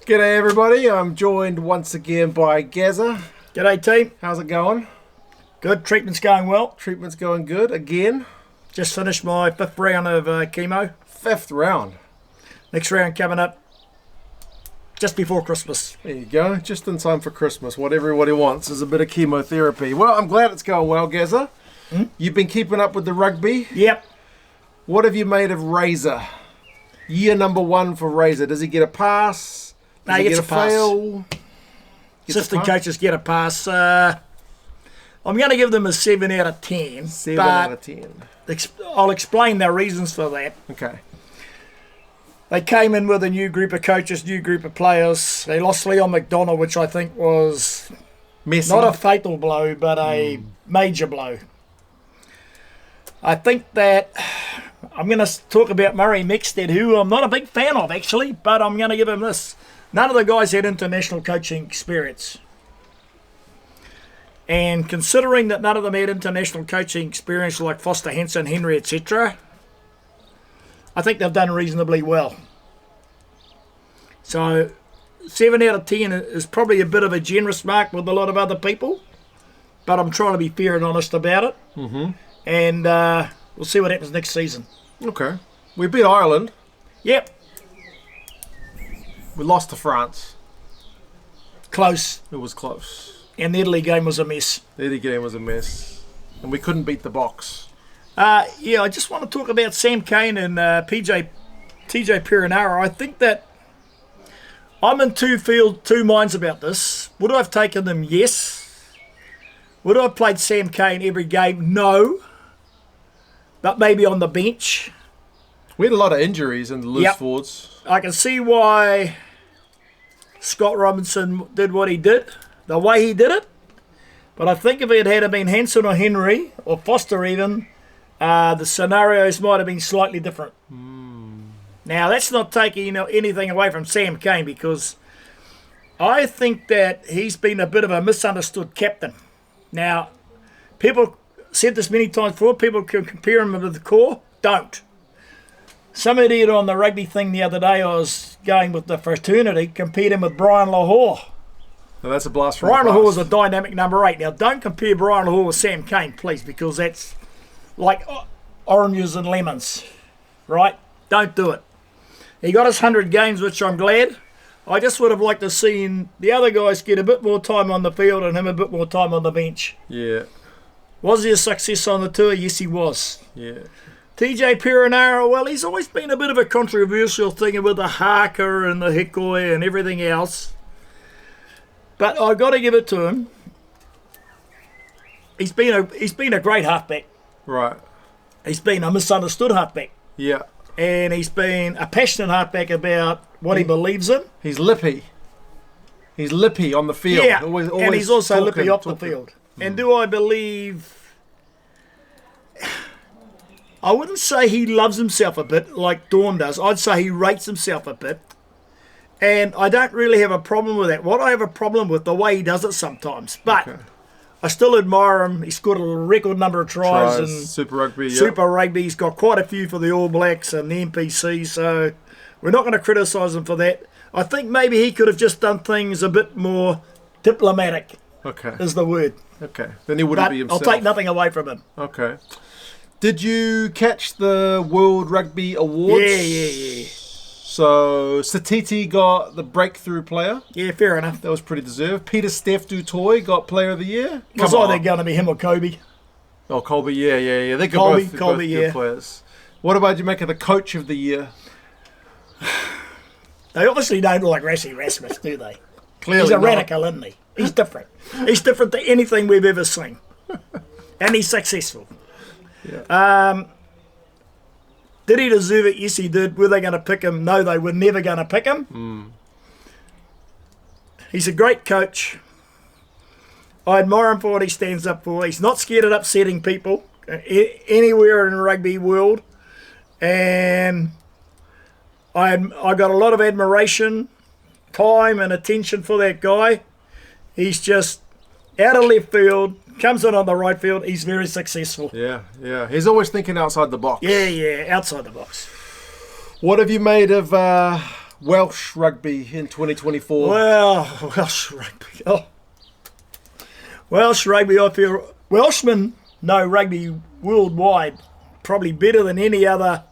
G'day everybody, I'm joined once again by Gazza. G'day team. How's it going? Good, treatment's going well. Treatment's going good, again. Just finished my 5th round of chemo. 5th round. Next round coming up just before Christmas. There you go, just in time for Christmas. What everybody wants is a bit of chemotherapy. Well, I'm glad it's going well, Gazza. You've been keeping up with the rugby. Yep. What have you made of Razor? Year number 1 for Razor. Does he get a pass? No, he gets a pass. Fail? Assistant coaches get a pass. I'm going to give them a 7 out of 10. 7 out of 10. I'll explain their reasons for that. Okay. They came in with a new group of coaches, new group of players. They lost Leon McDonald, which I think was Messy. not a fatal blow, but a major blow. I think that I'm going to talk about Murray Mexted, who I'm not a big fan of, actually, but I'm going to give him this. None of the guys had international coaching experience. And considering that none of them had international coaching experience like Foster, Henson, Henry, etc., I think they've done reasonably well. So 7 out of 10 is probably a bit of a generous mark with a lot of other people, but I'm trying to be fair and honest about it. And we'll see what happens next season. Okay. We beat Ireland. Yep. We lost to France. Close. It was close. And the Italy game was a mess. The Italy game was a mess. And we couldn't beat the Box. Yeah, I just want to talk about Sam Kane and TJ Perenara. I think that I'm in two minds about this. Would I have taken them? Yes. Would I have played Sam Kane every game? No. But maybe on the bench. We had a lot of injuries in the loose forwards. I can see why Scott Robinson did what he did, the way he did it. But I think if it had been Henson or Henry, or Foster even, the scenarios might have been slightly different. Now, that's not taking anything away from Sam Kane, because I think that he's been a bit of a misunderstood captain. Now, people said this many times before, people can compare him with the core. Don't. Somebody did on the rugby thing the other day, I was going with the fraternity, compared him with Brian Lahore. Now that's a blast from Brian the Lahore past. was a dynamic number 8. Now, don't compare Brian Lahore with Sam Kane, please, because that's like oranges and lemons, right? Don't do it. He got his 100 games, which I'm glad. I just would have liked to seen the other guys get a bit more time on the field and him a bit more time on the bench. Yeah. Was he a success on the tour? Yes, he was. Yeah. TJ Perenara, well, he's always been a bit of a controversial thing with the haka and the hikoi and everything else. But I've got to give it to him. He's been a great halfback. Right. He's been a misunderstood halfback. Yeah. And he's been a passionate halfback about what he believes in. He's lippy. He's lippy on the field. Yeah, always and he's also talking, lippy off the field. And do I believe... I wouldn't say he loves himself a bit like Dawn does. I'd say he rates himself a bit. And I don't really have a problem with that. What I have a problem with, the way he does it sometimes. But I still admire him. He scored a record number of tries in Super Rugby. Super Rugby. He's got quite a few for the All Blacks and the NPC. So we're not going to criticise him for that. I think maybe he could have just done things a bit more diplomatic. Okay. Is the word. Okay. Then he wouldn't be himself. I'll take nothing away from him. Okay. Did you catch the World Rugby Awards? Yeah. So, Satiti got the breakthrough player. Yeah, fair enough. That was pretty deserved. Peter Steph Dutoy got player of the year. It was either going to be him or Kobe. Oh, Colby, yeah. They're Colby, both good players. What about you make of the coach of the year? They obviously don't like Rassie Rasmus, do they? Clearly he's a not. radical, isn't he? He's different. He's different to anything we've ever seen. And he's successful. Yeah. Did he deserve it? Yes, he did. Were they going to pick him? No, they were never going to pick him. He's a great coach. I admire him for what he stands up for. He's not scared of upsetting people anywhere in the rugby world. And I got a lot of admiration, time and attention for that guy. He's just out of left field, comes in on the right field. He's very successful. Yeah. He's always thinking outside the box. Yeah, outside the box. What have you made of Welsh rugby in 2024? Well, Welsh rugby. Oh. Welsh rugby, I feel Welshmen know rugby worldwide probably better than any other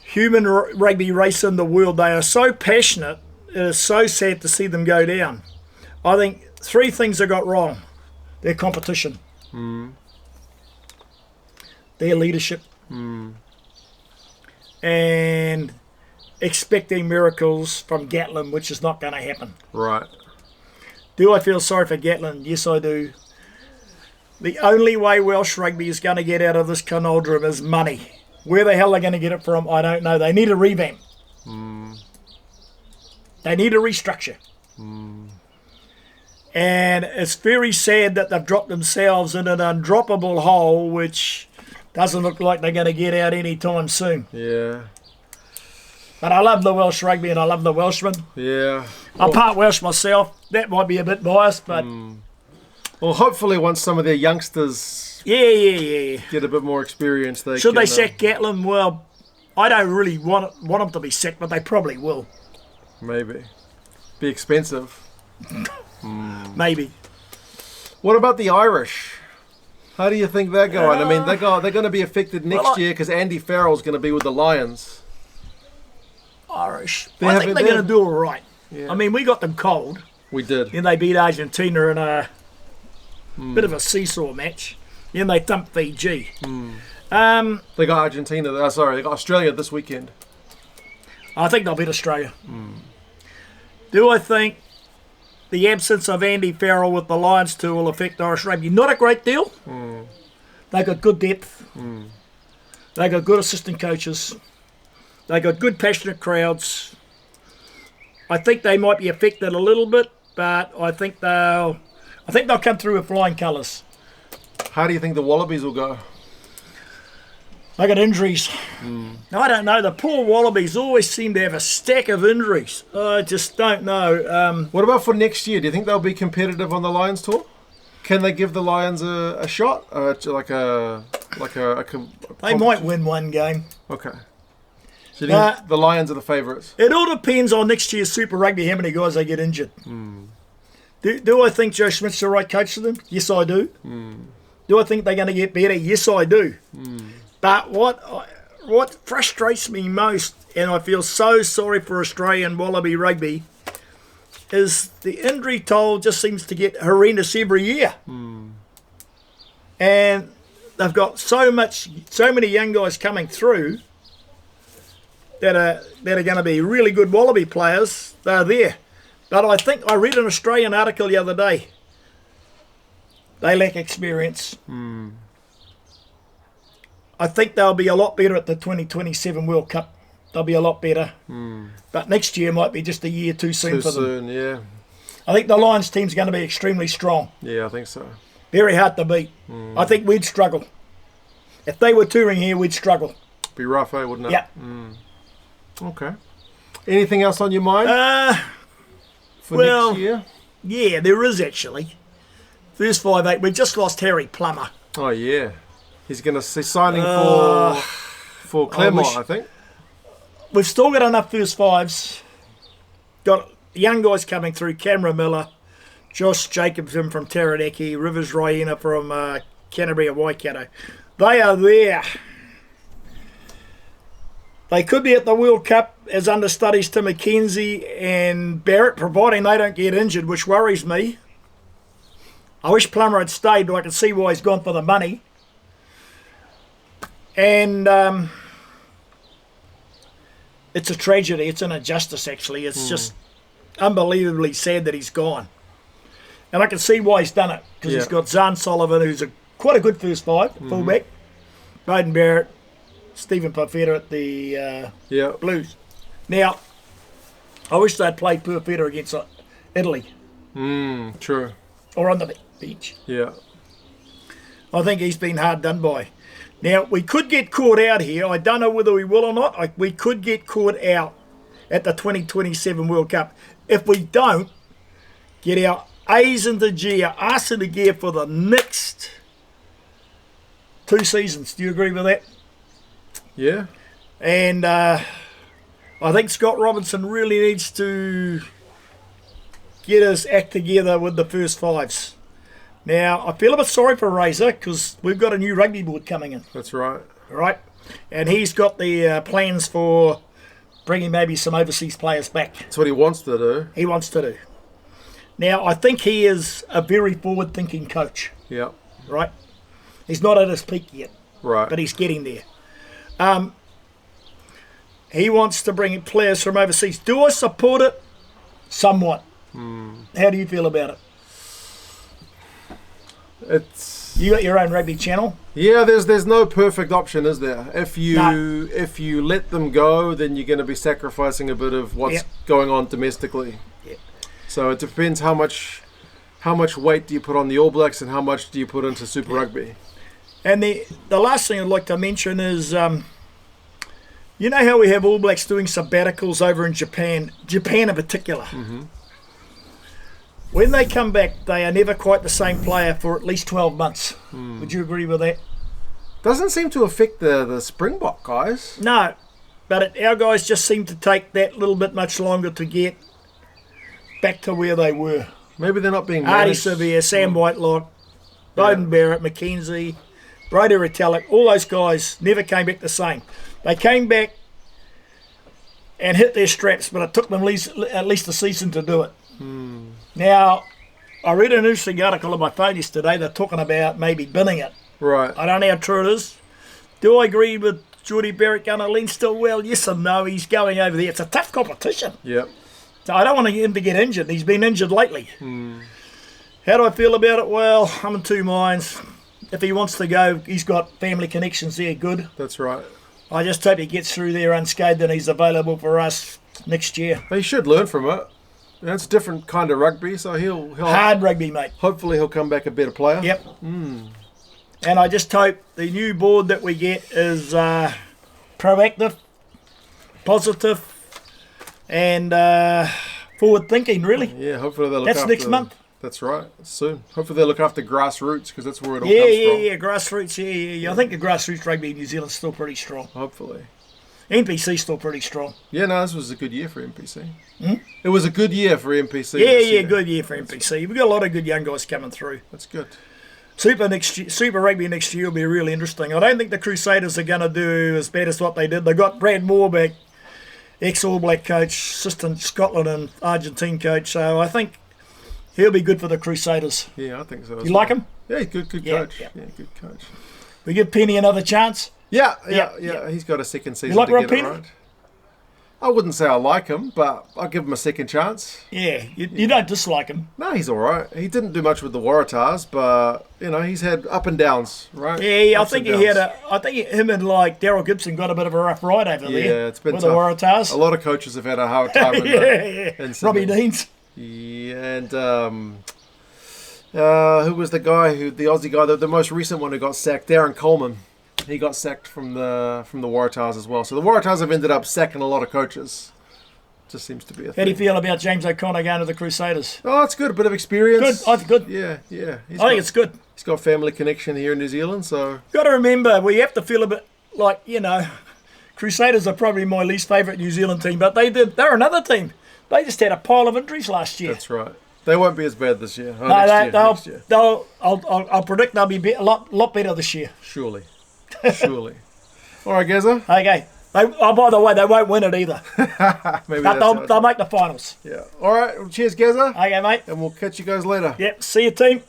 human rugby race in the world. They are so passionate. It is so sad to see them go down. I think 3 things they got wrong. Their competition. Their leadership. And expecting miracles from Gatlin, which is not going to happen. Right. Do I feel sorry for Gatlin? Yes, I do. The only way Welsh rugby is going to get out of this conundrum is money. Where the hell they're going to get it from, I don't know. They need a revamp. They need a restructure. And it's very sad that they've dropped themselves in an undroppable hole, which doesn't look like they're going to get out anytime soon. Yeah. But I love the Welsh rugby and I love the Welshmen. Yeah. I'm part Welsh myself. That might be a bit biased, but... Well, hopefully once some of their youngsters Yeah. get a bit more experience, they Should can... they sack Gatlin? Well, I don't really want them to be sacked, but they probably will. Maybe. Be expensive. Maybe. What about the Irish? How do you think they're going? I mean, they're going to be affected next year because Andy Farrell's going to be with the Lions. Irish. They I have think it they're there. going to do all right. Yeah. I mean, we got them cold. We did. Then they beat Argentina in a bit of a seesaw match. Then they thumped Fiji. They got Argentina. They got Australia this weekend. I think they'll beat Australia. Do I think the absence of Andy Farrell with the Lions too will affect Irish rugby? Not a great deal. They got good depth. They got good assistant coaches. They got good passionate crowds. I think they might be affected a little bit, but I think they'll come through with flying colours. How do you think the Wallabies will go? They got injuries. I don't know. The poor Wallabies always seem to have a stack of injuries. I just don't know. What about for next year? Do you think they'll be competitive on the Lions tour? Can they give the Lions a shot? They might win one game. Okay. So you think the Lions are the favourites? It all depends on next year's Super Rugby, how many guys they get injured. Do I think Joe Schmidt's the right coach for them? Yes, I do. Do I think they're going to get better? Yes, I do. But what frustrates me most, and I feel so sorry for Australian Wallaby rugby, is the injury toll just seems to get horrendous every year. And they've got so many young guys coming through that are going to be really good Wallaby players. They're there. But I think I read an Australian article the other day. They lack experience. I think they'll be a lot better at the 2027 World Cup. They'll be a lot better. But next year might be just a year too soon for them. Too soon, yeah. I think the Lions team's going to be extremely strong. Yeah, I think so. Very hard to beat. I think we'd struggle. If they were touring here, we'd struggle. Be rough, wouldn't it? Yeah. Okay. Anything else on your mind for next year? Yeah, there is actually. First 5-8, we just lost Harry Plummer. Oh, yeah. He's signing for Claremont, I think. We've still got enough first fives. Got young guys coming through. Cameron Miller, Josh Jacobson from Taranaki, Rivers Ryena from Canterbury and Waikato. They are there. They could be at the World Cup as understudies to McKenzie and Barrett, providing they don't get injured, which worries me. I wish Plummer had stayed, but I can see why he's gone for the money. And it's a tragedy. It's an injustice, actually. It's just unbelievably sad that he's gone. And I can see why he's done it, because he's got Zahn Sullivan, who's quite a good first five, fullback. Bowden Barrett, Stephen Perfetta at the Blues. Now, I wish they'd played Perfetta against Italy. True. Or on the beach. Yeah. I think he's been hard done by. Now, we could get caught out here. I don't know whether we will or not. We could get caught out at the 2027 World Cup. If we don't get our A's into gear, R's into gear for the next 2 seasons. Do you agree with that? Yeah. And I I think Scott Robinson really needs to get his act together with the first fives. Now, I feel a bit sorry for Razor because we've got a new rugby board coming in. That's right. Right? And he's got the plans for bringing maybe some overseas players back. That's what he wants to do. He wants to do. Now, I think he is a very forward-thinking coach. Yeah. Right? He's not at his peak yet. Right. But he's getting there. He wants to bring in players from overseas. Do I support it? Somewhat. How do you feel about it? You got your own rugby channel. Yeah, there's no perfect option, is there? If you let them go, then you're going to be sacrificing a bit of what's going on domestically. Yeah. So it depends how much weight do you put on the All Blacks and how much do you put into Super Rugby. And the last thing I'd like to mention is, you know how we have All Blacks doing sabbaticals over in Japan in particular. Mm-hmm. When they come back, they are never quite the same player for at least 12 months. Would you agree with that? Doesn't seem to affect the Springbok guys. No, but our guys just seem to take that little bit much longer to get back to where they were. Maybe they're not being Artie managed. Severe, Sam Whitelock, Bowden Barrett, McKenzie, Brody Retallick, all those guys never came back the same. They came back and hit their straps, but it took them at least a season to do it. Now, I read an interesting article on my phone yesterday. They're talking about maybe binning it. Right. I don't know how true it is. Do I agree with Geordie Barrett going to Leinster? Well, yes and no. He's going over there. It's a tough competition. Yep. So I don't want him to get injured. He's been injured lately. How do I feel about it? Well, I'm in two minds. If he wants to go, he's got family connections there. Good. That's right. I just hope he gets through there unscathed and he's available for us next year. He should learn from it. It's a different kind of rugby, so he'll hard rugby, mate. Hopefully he'll come back a better player. Yep. And I just hope the new board that we get is proactive, positive, and forward thinking. Really. Yeah. Hopefully they'll look after. That's next month. That's right. Soon. Hopefully they'll look after grassroots because that's where it all comes from. Yeah. Grassroots. Yeah. I think the grassroots rugby in New Zealand's still pretty strong. Hopefully. NPC's still pretty strong. Yeah, no, this was a good year for NPC. It was a good year for NPC. Yeah, good year for NPC. We've got a lot of good young guys coming through. That's good. Super Rugby next year will be really interesting. I don't think the Crusaders are going to do as bad as what they did. They got Brad Moore back, ex-All Black coach, assistant Scotland and Argentine coach. So I think he'll be good for the Crusaders. Yeah, I think so. You like him? Yeah, good coach. Yeah, good coach. We give Penny another chance. Yeah. He's got a second season like to Rob get Penny? it right. I wouldn't say I like him, but I'll give him a second chance. Yeah, you don't dislike him. No, he's all right. He didn't do much with the Waratahs, but he's had up and downs, right? Yeah. I think him and like Daryl Gibson got a bit of a rough ride over there. Yeah, it's been with tough. the Waratahs. A lot of coaches have had a hard time. in Robbie Deans. Yeah, and who was the Aussie guy, the most recent one who got sacked? Darren Coleman. He got sacked from the Waratahs as well. So the Waratahs have ended up sacking a lot of coaches. Just seems to be a thing. How do you feel about James O'Connor going to the Crusaders? Oh, it's good. A bit of experience. Good. I think good. Yeah. I think it's good. He's got family connection here in New Zealand, so... Got to remember, we have to feel a bit like, Crusaders are probably my least favourite New Zealand team, but they're another team. They just had a pile of injuries last year. That's right. They won't be as bad this year. Next year. I'll predict they'll be a lot better this year. Surely. All right, Gazza. Okay. By the way, they won't win it either. Maybe they'll make the finals. Yeah. All right. Well, cheers, Gazza. Okay, mate. And we'll catch you guys later. Yep. See you, team.